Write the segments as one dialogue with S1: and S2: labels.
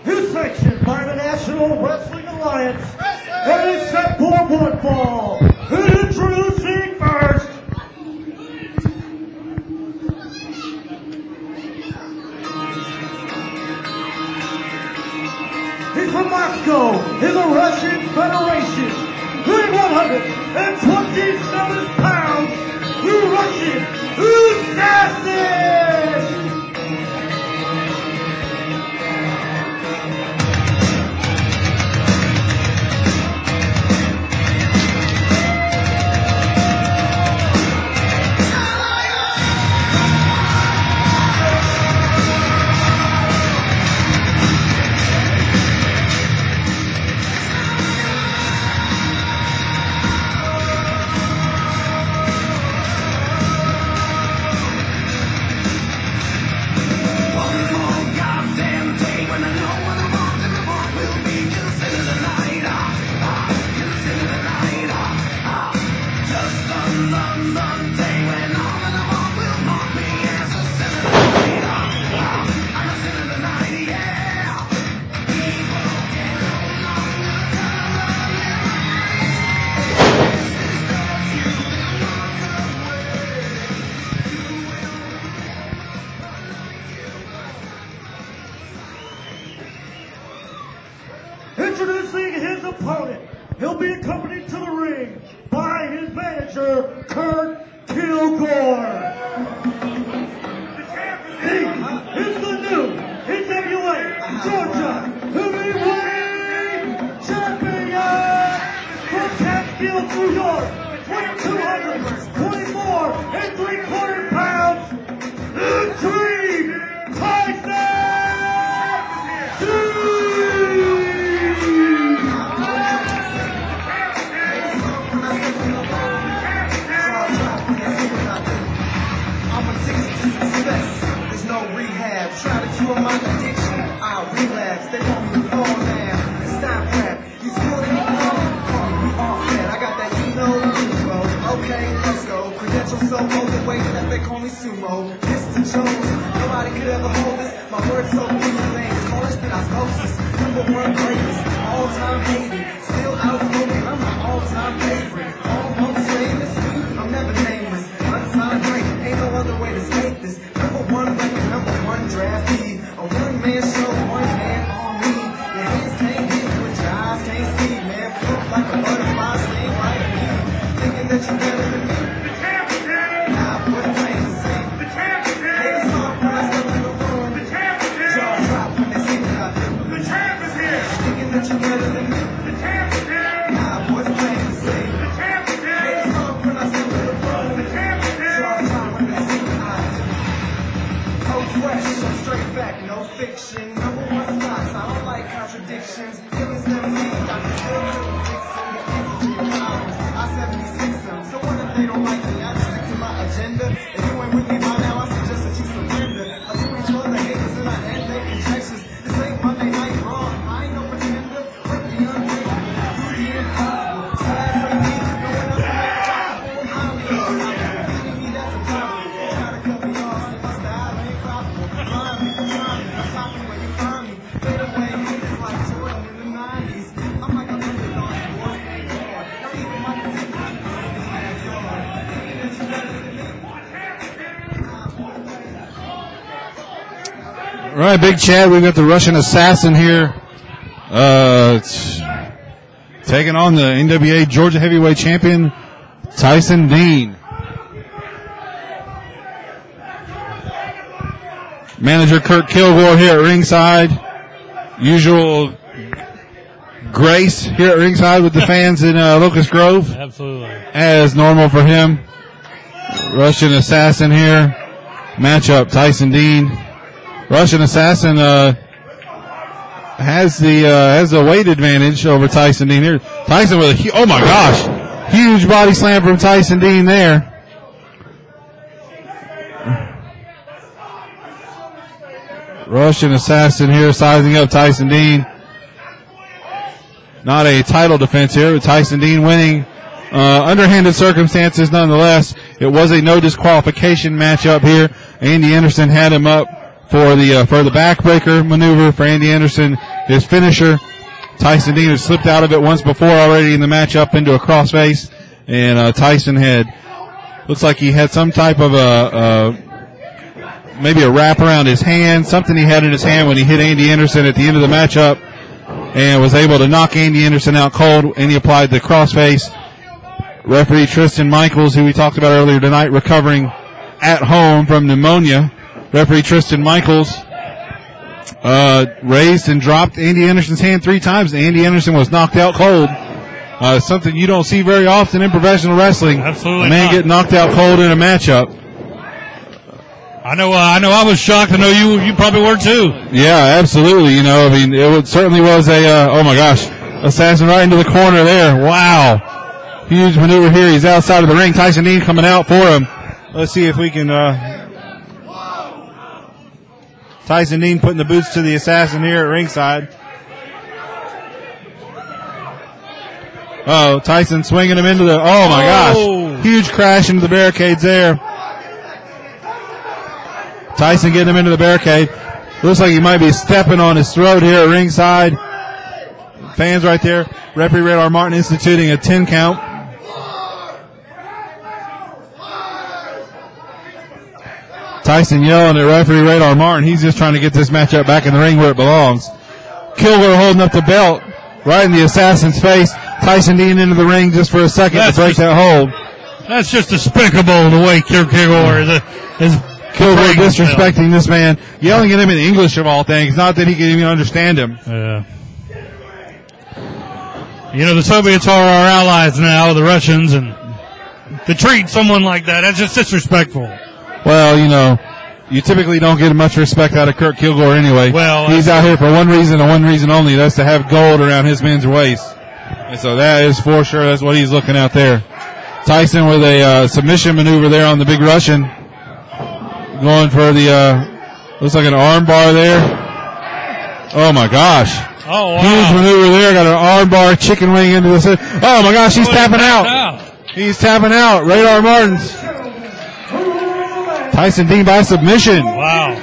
S1: Who's sanctioned by the National Wrestling Alliance and is set for one fall. Introducing first, he's from Moscow in the Russian Federation, weighing 127 pounds, the Russian Assassin! Introducing his opponent, he'll be accompanied to the ring by his manager, Kurt Kilgore. He is the new NWA Georgia Heavyweight Champion from Catskill, New York, weighing 224 pounds, the Dream Tyson!
S2: Try to cure my addiction, I'll relapse. They want me to fall now. It's time rap. You still ain't call me off that. I got that info. Okay, let's go. Credentials so overweight that they call me sumo. Mr. Jones, nobody could ever hold this. My words so clean, polished than osmosis. #1 greatest, all-time hated. Still outspoken, I'm my all-time favorite. Almost famous, I'm never nameless. Unsigned great, ain't no other way to state this. #1 record, #1 draftee. A one-man show, one man on me. Your hands can't hit what your eyes can't see, man. Float like a butterfly, sting like me. Thinking that you're better than me. The champion! Nah, what's plain to say? The champion! Haters talk when I step in the room. The champion! Jaws drop when they see what I do. The champ is here! Thinking that you're better than me. The champion! Nah, what's plain to say? The champion! Haters talk when I step in the room. The champion! Jaws drop when they see what I do. Fresh, so straight back, no fiction. #1 spots, I don't like contradictions. Killers never see, I can still do fixing the energy of powers. I 76 them, so what if they don't like me? I stick to my agenda. If you ain't with me by now, I suggest that you surrender. I do enjoy the haters and I end their conjectures. This ain't Monday Night Raw, I ain't no pretender. Break the unbreakable, do the impossible. So that's what me, no one else can make it possible. I'm beating me, that's a problem. Try to cut me off, so my style ain't possible.
S3: All right, Big Chad, we've got the Russian Assassin here taking on the NWA Georgia Heavyweight Champion, Tyson Dean. Manager Kurt Kilgore here at ringside. Usual grace here at ringside with the fans in Locust Grove.
S4: Absolutely.
S3: As normal for him. Russian Assassin here. Matchup, Tyson Dean. Russian Assassin has the weight advantage over Tyson Dean here. Tyson with a oh my gosh, huge body slam from Tyson Dean there. Russian Assassin here sizing up Tyson Dean. Not a title defense here, but Tyson Dean winning underhanded circumstances nonetheless. It was a no disqualification matchup here. Andy Anderson had him up for the backbreaker maneuver for Andy Anderson. His finisher. Tyson Dean had slipped out of it once before already in the matchup into a crossface, and Tyson looks like he had some type of maybe a wrap around his hand, something he had in his hand when he hit Andy Anderson at the end of the matchup, and was able to knock Andy Anderson out cold, and he applied the crossface. Referee Tristan Michaels, who we talked about earlier tonight, recovering at home from pneumonia. Referee Tristan Michaels raised and dropped Andy Anderson's hand 3 times. Andy Anderson was knocked out cold. Something you don't see very often in professional wrestling.
S4: Absolutely
S3: a man
S4: not.
S3: get knocked out cold in a matchup.
S4: I know I was shocked. I know you probably were too.
S3: Yeah, absolutely. You know, I mean, certainly was a, oh my gosh, assassin right into the corner there. Wow. Huge maneuver here. He's outside of the ring. Tyson Dean coming out for him. Let's see if we can, Tyson Dean putting the boots to the assassin here at ringside. Oh, Tyson swinging him into the, oh my gosh. Huge crash into the barricades there. Tyson getting him into the barricade. Looks like he might be stepping on his throat here at ringside. Fans right there. Referee Radar Martin instituting a 10 count. Tyson yelling at referee Radar Martin. He's just trying to get this matchup back in the ring where it belongs. Kilgore holding up the belt right in the assassin's face. Tyson Dean into the ring just for a second to break that hold.
S4: That's just despicable the way Kilgore is
S3: Kilgore disrespecting this man, yelling at him in English of all things. Not that he can even understand him.
S4: Yeah. You know, the Soviets are our allies now, the Russians, and to treat someone like that's just disrespectful.
S3: Well, you know, you typically don't get much respect out of Kurt Kilgore anyway.
S4: Well,
S3: he's out here for one reason and one reason only. That's to have gold around his men's waist. And so that is for sure. That's what he's looking at there. Tyson with a submission maneuver there on the big Russian. Going for the, looks like an arm bar there. Oh my gosh.
S4: Oh, wow.
S3: Huge maneuver there. Got an arm bar chicken wing into the, oh my gosh, he's tapping out. He's tapping out. Radar Martins. Tyson Dean by submission.
S4: Wow.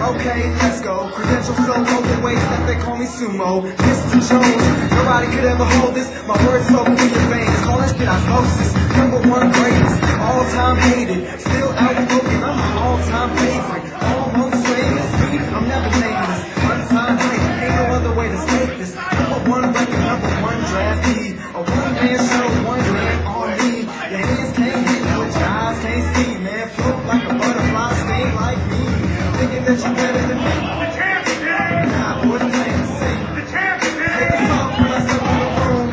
S2: Okay, let's go. Credentials so overweight that they call me sumo. Mr. Jones, nobody could ever hold this. My words so in your veins. Call that shit osmosis. #1 greatest, all-time hated. Still outspoken, I'm my all-time favorite. Almost famous, I'm never nameless. One-time hype, ain't no other way to state this. #1 record, #1 draftee. A one-man show, one man on me. Your hands can't hit what your eyes can't see. Man, float like a butterfly, sting like me. Thinking that you better than me. Nah, boy, it's plain to see. Take a song when I step in the room.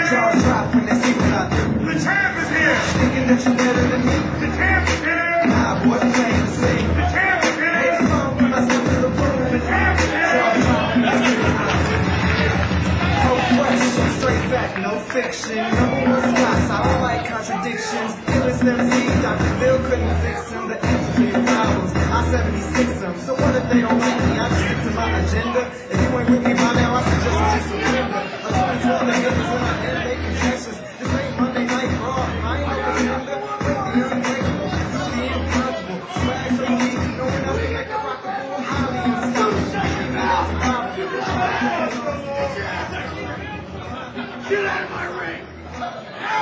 S2: Jaws drop when they see what I do. Thinking that you better than me. Nah, boy, it's plain to see. Take a song when I step in the room. Jaws drop when they see what I do. No question, straight fact, no fiction. #1 Scots, I don't like contradictions. Illest MC, Dr. Bill couldn't fix him. The answer to your problems, I 76 them. So what if they don't like me? I just stick to my agenda. If you ain't with me by now, I suggest you just surrender. I'm trying to tell the niggas when I end make conjectures. This ain't Monday Night Raw. I ain't no contender. Break the unbreakable, do the impossible. Swag so deep, no one else can make the rock the bull highly unstoppable. Get out of my ring!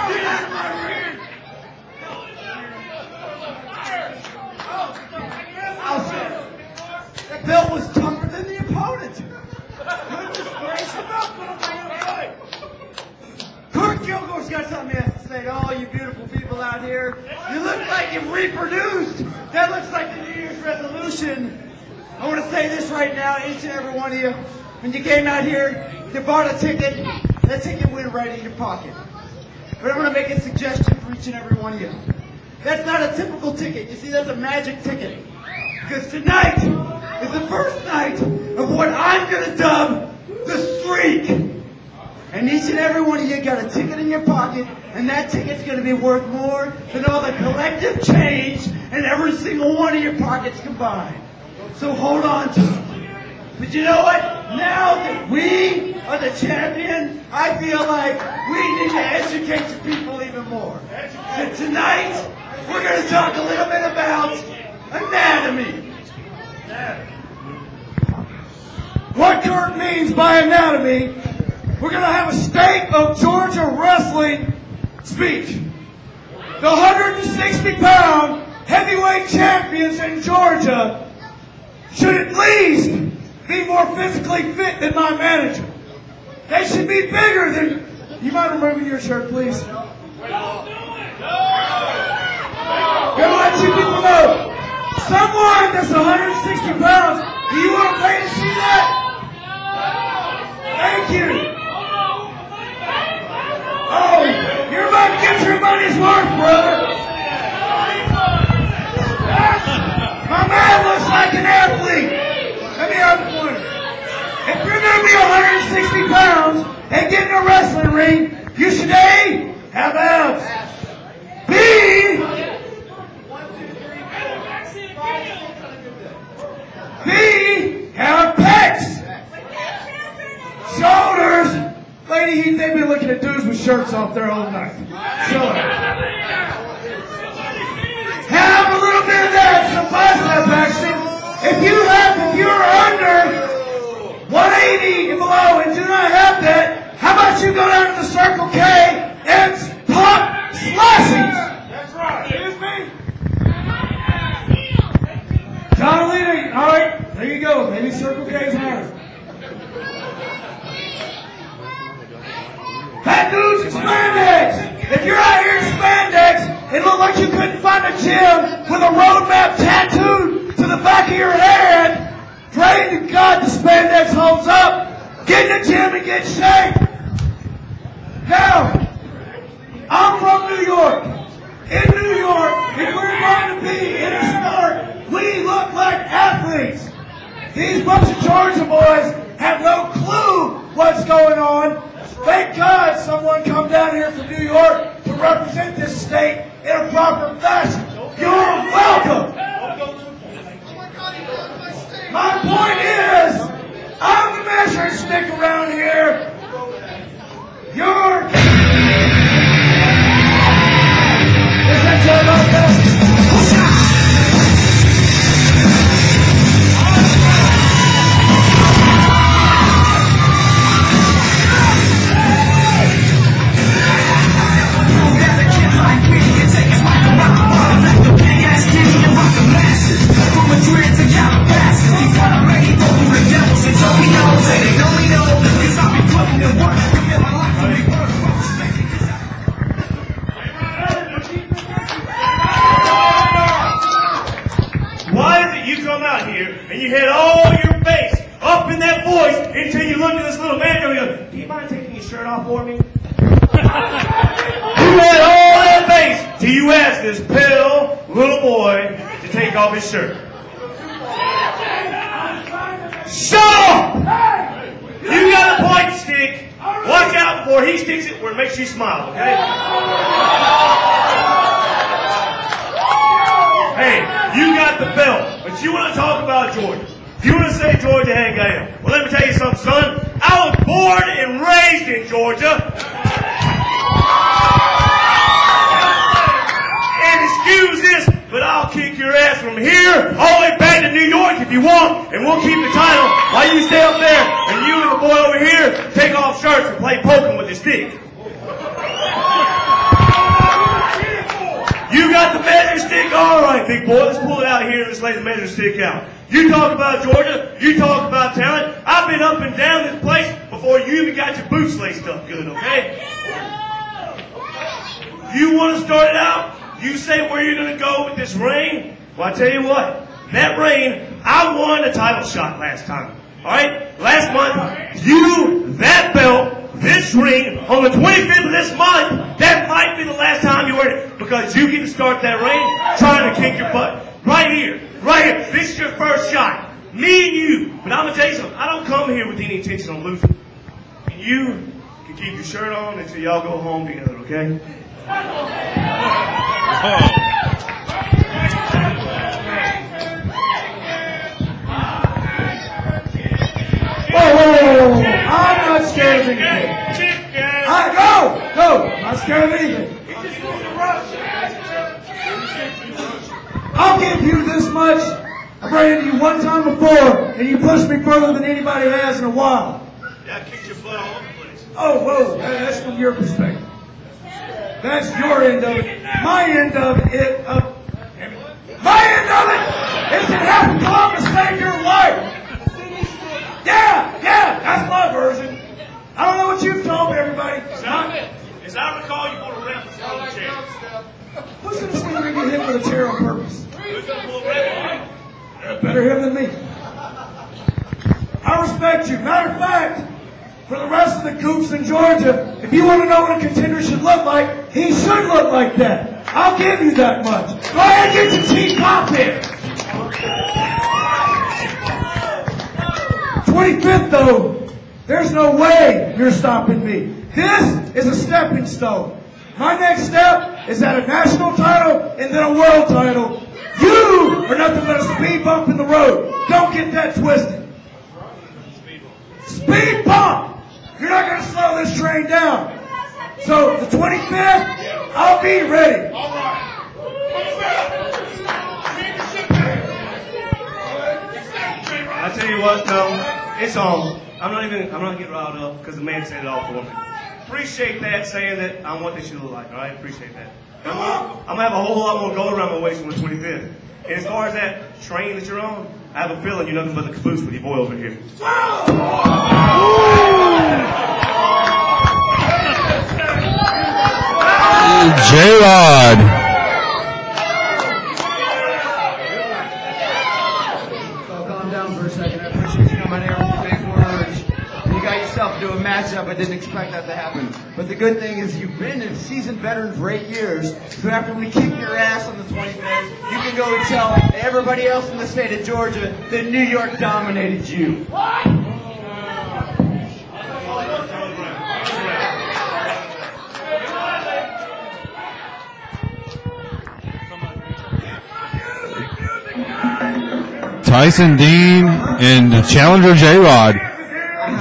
S2: Get out of my ring!
S1: That belt was tougher than the opponent. Goodness gracious. Kurt Kilgore's got something he has to say to all you beautiful people out here. You look like you've reproduced. That looks like the New Year's resolution. I want to say this right now, each and every one of you. When you came out here, you bought a ticket. that ticket went right in your pocket. But I'm going to make a suggestion for each and every one of you. That's not a typical ticket. You see, that's a magic ticket. Because tonight is the first night of what I'm going to dub the streak. And each and every one of you got a ticket in your pocket, and that ticket's going to be worth more than all the collective change in every single one of your pockets combined. So hold on to it. But you know what? Now that we are the champion, I feel like we need to educate the people even more. So tonight, we're going to talk a little bit about anatomy. What Kurt means by anatomy, we're going to have a state of Georgia wrestling speech. The 160-pound heavyweight champions in Georgia should at least be more physically fit than my manager. They should be bigger than... You mind removing your shirt, please? Gonna let you people know. Someone that's 160 pounds, do you want to pay to see that? Thank you. Oh, you're about to get your money's worth, brother. My man looks like an athlete. Let me have the point. If you're going to be 160 pounds and get in a wrestling ring, you should A, have abs. B, have pecs. Shoulders. Lady, they've been looking at dudes with shirts off there all night. Have a little bit of that, some bicep action. If you're under 180 and below and do not have that, how about you go down to the Circle K and pop slashies? That's right. Excuse me? John Alita, all right, there you go. Maybe Circle K's higher. That dude's in spandex. If you're out here in spandex, it looked like you couldn't find a gym with a roadmap tattooed to the back of your head. Pray to God the spandex holds up. Get in the gym and get shape. Now, I'm from New York. In New York, if we're going to be in a sport, we look like athletes. These bunch of Georgia boys have no clue what's going on. Thank God someone come down here from New York to represent this state in a proper fashion. You're welcome. My point is, I'm the measuring stick around here. You're... Is that your logo?
S5: And you had all your face up in that voice until you looked at this little man and you go, do you mind taking your shirt off for me? You had all that face till you asked this pale little boy to take off his shirt. Shut up! You got a point stick. Watch out before he sticks it where it makes you smile, okay? Hey, you got the belt, but you want to talk about Georgia. You want to say Georgia ain't got him. Well, let me tell you something, son. I was born and raised in Georgia. And excuse this, but I'll kick your ass from here all the way back to New York if you want, and we'll keep the title while you stay up there, and you and the boy over here take off shirts and play poking with your stick. You got the measure stick? All right, big boy. Let's pull it out here and let's lay the measure stick out. You talk about Georgia. You talk about talent. I've been up and down this place before you even got your boots laced up good, okay? You want to start it out? You say where you're going to go with this reign? Well, I tell you what. That reign, I won a title shot last time. All right? Last month, that belt, this this ring on the 25th of this month, that might be the last time you wear it because you get to start that ring trying to kick your butt. Right here. Right here. This is your first shot. Me and you. But I'm going to tell you something. I don't come here with any intention of losing. And you can keep your shirt on until y'all go home together, okay?
S1: Whoa. I'm not scared of anything. Go. I'm not scared of anything. I'll give you this much. I ran into you one time before, and you pushed me further than anybody has in a while.
S5: Yeah, I kicked your butt all over the place.
S1: Oh, whoa. That's from your perspective. That's your end of it. My end of it is to have Columbus save your life. Yeah, that's my version. I don't know what you've told me, everybody.
S5: As I recall, you want to rep the stone chair.
S1: Who's going to say you're going to get hit with a chair on purpose?
S5: Who's going to pull a rep?
S1: Better him than me. I respect you. Matter of fact, for the rest of the goops in Georgia, if you want to know what a contender should look like, he should look like that. I'll give you that much. Go ahead and get your team pop here. 25th, though, there's no way you're stopping me. This is a stepping stone. My next step is at a national title and then a world title. You are nothing but a speed bump in the road. Don't get that twisted. Speed bump! You're not going to slow this train down. So, the 25th, I'll be ready.
S5: I tell you what, no, it's on. I'm not getting riled up because the man said it all for me. Appreciate that, saying that I want this to look like, all right? Appreciate that. I'm going to have a whole lot more gold around my waist on the 25th. And as far as that train that you're on, I have a feeling you're nothing but the caboose with your boy over here.
S3: J-Rod.
S2: Calm down for a second. I appreciate you coming here with big words. You got yourself into a matchup. I didn't expect that to happen. But the good thing is you've been a seasoned veteran for 8 years. So after we kick your ass on the 25th, you can go and tell everybody else in the state of Georgia that New York dominated you.
S3: Tyson Dean and the challenger J-Rod,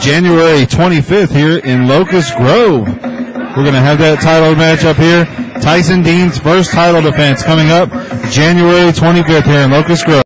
S3: January 25th here in Locust Grove. We're going to have that title match up here. Tyson Dean's first title defense coming up January 25th here in Locust Grove.